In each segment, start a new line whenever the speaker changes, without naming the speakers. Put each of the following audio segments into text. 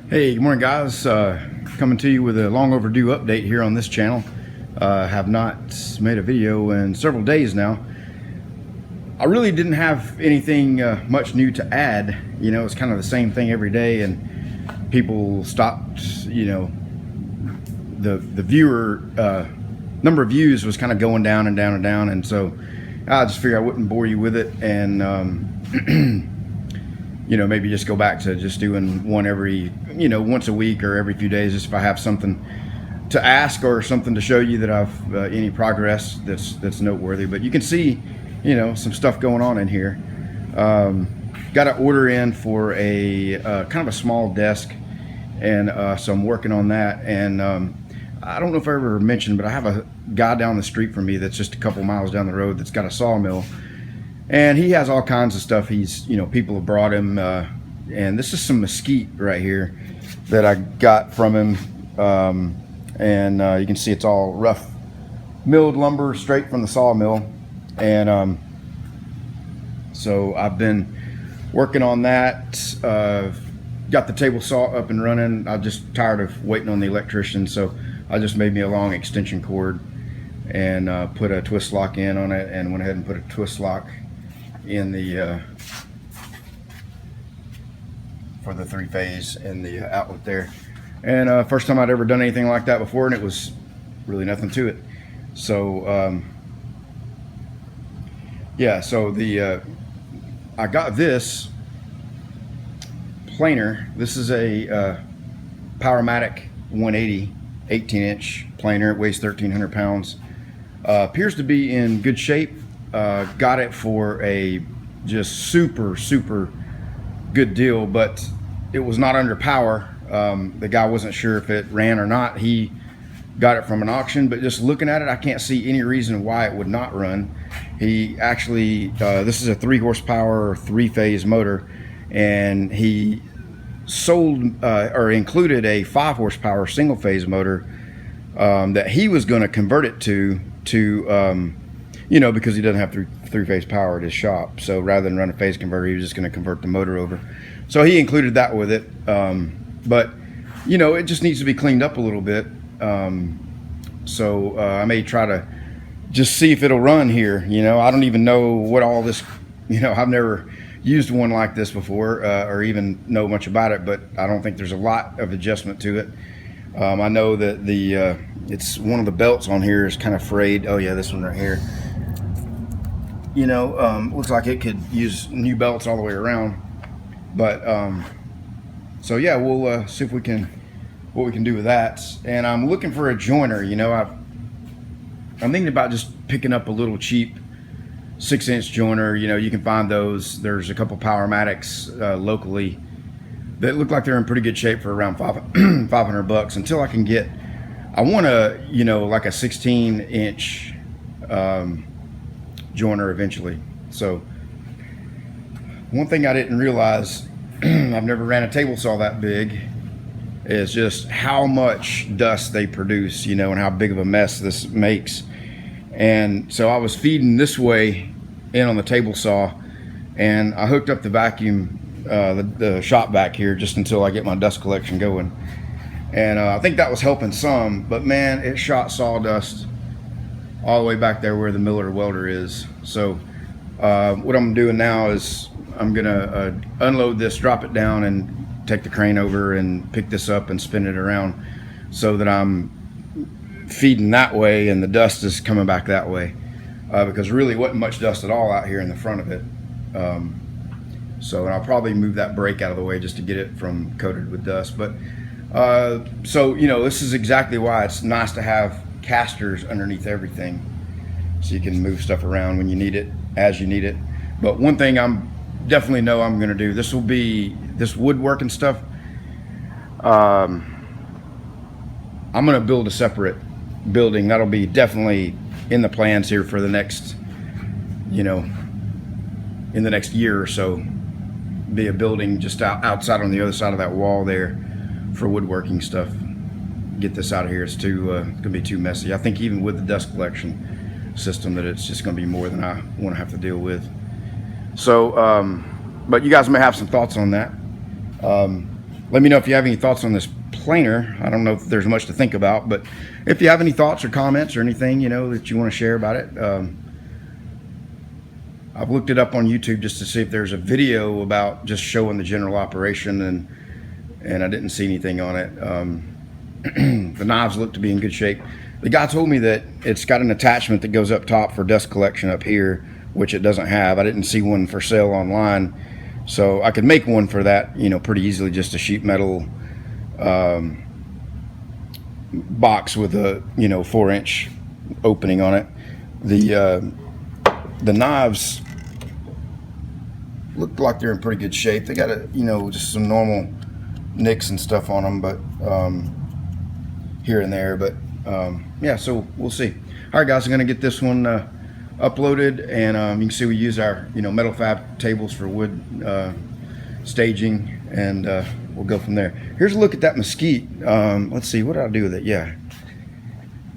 Hey, good morning guys. Coming to you with a long overdue update here on this channel. Have not made a video in several days now. I really didn't have anything much new to add. You know, it's kind of the same thing every day, and people stopped, you know, the viewer number of views was kind of going down and down and down, and so I just figured I wouldn't bore you with it, and you know, maybe just go back to just doing one every, you know, once a week or every few days, just if I have something to ask or something to show you that I've any progress that's noteworthy. But you can see, you know, some stuff going on in here. Got an order in for a kind of a small desk, and so I'm working on that. And I don't know if I ever mentioned, but I have a guy down the street from me that's just a couple miles down the road that's got a sawmill. And he has all kinds of stuff. He's, you know, people have brought him, and this is some mesquite right here that I got from him. And you can see it's all rough milled lumber straight from the sawmill. And so I've been working on that. Got the table saw up and running. I'm just tired of waiting on the electrician, so I just made me a long extension cord and put a twist lock in on it, and went ahead and put a twist lock in the for the 3-phase in the outlet there. And first time I'd ever done anything like that before, and it was really nothing to it. So yeah, so the I got this planer. This is a Powermatic 180 18-inch planer. It weighs 1,300 pounds. Appears to be in good shape. Got it for a just super good deal, but it was not under power. The guy wasn't sure if it ran or not. He got it from an auction, but just looking at it, I can't see any reason why it would not run. He actually, this is a 3 horsepower 3-phase motor, and he sold or included a 5 horsepower single-phase motor that he was going to convert it to you know, because he doesn't have 3-phase power at his shop. So rather than run a phase converter, he was just going to convert the motor over. So he included that with it. But, you know, it just needs to be cleaned up a little bit. So I may try to just see if it'll run here. You know, I don't even know what all this, you know, I've never used one like this before or even know much about it, but I don't think there's a lot of adjustment to it. I know that the it's one of the belts on here is kind of frayed. Oh yeah, this one right here. You know, looks like it could use new belts all the way around. But so yeah, we'll see if we can, what we can do with that. And I'm looking for a joiner. You know, I'm thinking about just picking up a little cheap 6-inch joiner. You know, you can find those. There's a couple Powermatics locally that look like they're in pretty good shape for around $500 until I can get, I want a, you know, like a 16-inch joiner eventually. So one thing I didn't realize, I've never ran a table saw that big, is just how much dust they produce, you know, and how big of a mess this makes. And so I was feeding this way in on the table saw, and I hooked up the vacuum, the shop vac here, just until I get my dust collection going. And I think that was helping some, but man, it shot sawdust all the way back there where the Miller welder is. So what I'm doing now is I'm gonna unload this, drop it down, and take the crane over and pick this up and spin it around so that I'm feeding that way and the dust is coming back that way, because really wasn't much dust at all out here in the front of it. So and I'll probably move that brake out of the way just to get it from coated with dust. But so, you know, this is exactly why it's nice to have casters underneath everything, so you can move stuff around when you need it, as you need it. But one thing I'm definitely know I'm going to do, this will be this woodworking stuff. I'm going to build a separate building. That'll be definitely in the plans here for the next, you know, in the next year or so. Be a building just outside on the other side of that wall there for woodworking stuff. Get this out of here. It's too gonna be too messy. I think even with the dust collection system that it's just gonna be more than I want to have to deal with. So but you guys may have some thoughts on that. let me know if you have any thoughts on this planer. I don't know if there's much to think about, but if you have any thoughts or comments or anything, you know, that you want to share about it. I've looked it up on YouTube just to see if there's a video about just showing the general operation, and I didn't see anything on it. The knives look to be in good shape. The guy told me that it's got an attachment that goes up top for dust collection up here, which it doesn't have. I didn't see one for sale online, so I could make one for that, you know, pretty easily. Just a sheet metal box with a, you know, 4-inch opening on it. The knives look like they're in pretty good shape. They got a, you know, just some normal nicks and stuff on them, but here and there, but yeah, so we'll see. All right, guys, I'm gonna get this one uploaded, and you can see we use our, you know, metal fab tables for wood staging, and we'll go from there. Here's a look at that mesquite. Let's see, what did I do with it? Yeah,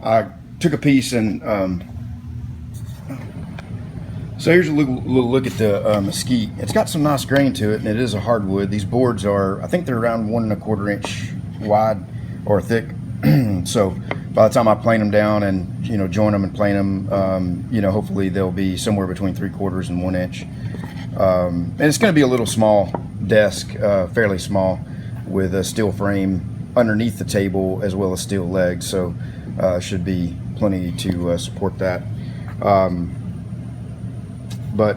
I took a piece and so here's a little look at the mesquite. It's got some nice grain to it, and it is a hardwood. These boards are, I think they're around 1 1/4 inch wide or thick. So by the time I plane them down and, you know, join them and plane them, you know, hopefully they'll be somewhere between 3/4 and 1 inch. And it's going to be a little small desk, fairly small, with a steel frame underneath the table as well as steel legs. So should be plenty to support that. But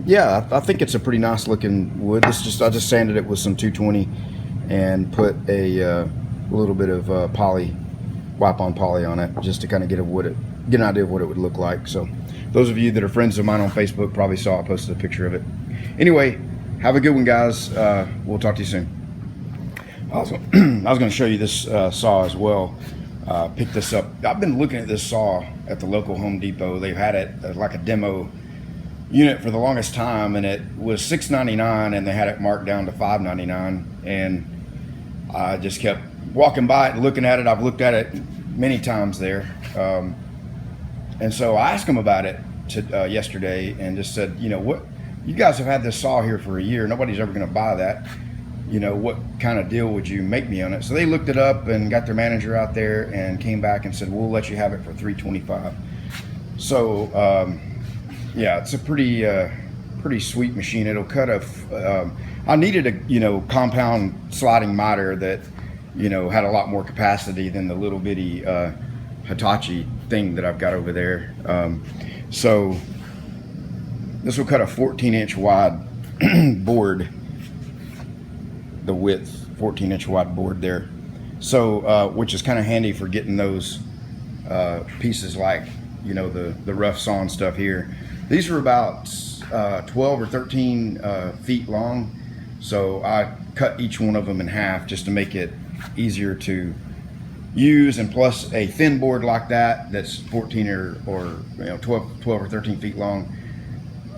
yeah, I think it's a pretty nice looking wood. This just, I just sanded it with some 220 and put a little bit of poly, wipe on poly on it, just to kind of get an idea of what it would look like. So those of you that are friends of mine on Facebook probably saw I posted a picture of it. Anyway, have a good one, guys. We'll talk to you soon. I was going to show you this saw as well. Picked this up. I've been looking at this saw at the local Home Depot. They've had it like a demo unit for the longest time, and it was $6.99, and they had it marked down to $5.99, and I just kept walking by it and looking at it. I've looked at it many times there, and so I asked them about it yesterday, and just said, you know, what, you guys have had this saw here for a year, nobody's ever going to buy that, you know, what kind of deal would you make me on it? So they looked it up and got their manager out there and came back and said, we'll let you have it for $325. So yeah, it's a pretty sweet machine. It'll cut I needed a, you know, compound sliding miter that, you know, had a lot more capacity than the little bitty Hitachi thing that I've got over there. So this will cut a 14-inch wide board, the width, 14-inch wide board there. So which is kind of handy for getting those pieces like, you know, the rough sawn stuff here. These are about 12 or 13 feet long, so I cut each one of them in half just to make it easier to use, and plus a thin board like that that's 14 or you know 12 or 13 feet long,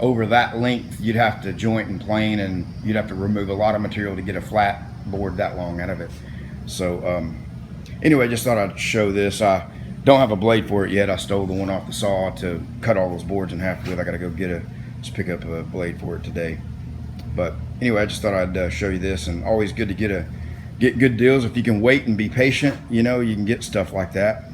over that length you'd have to joint and plane, and you'd have to remove a lot of material to get a flat board that long out of it. So anyway, just thought I'd show this. I don't have a blade for it yet. I stole the one off the saw to cut all those boards in half with. I gotta go just pick up a blade for it today. But anyway, I just thought I'd show you this, and always good to get good deals. If you can wait and be patient, you know, you can get stuff like that.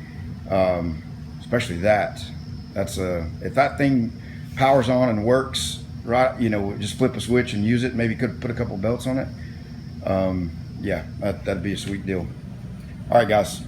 Especially that's if that thing powers on and works right, you know, just flip a switch and use it. Maybe could put a couple belts on it. Yeah, that'd be a sweet deal. All right, guys.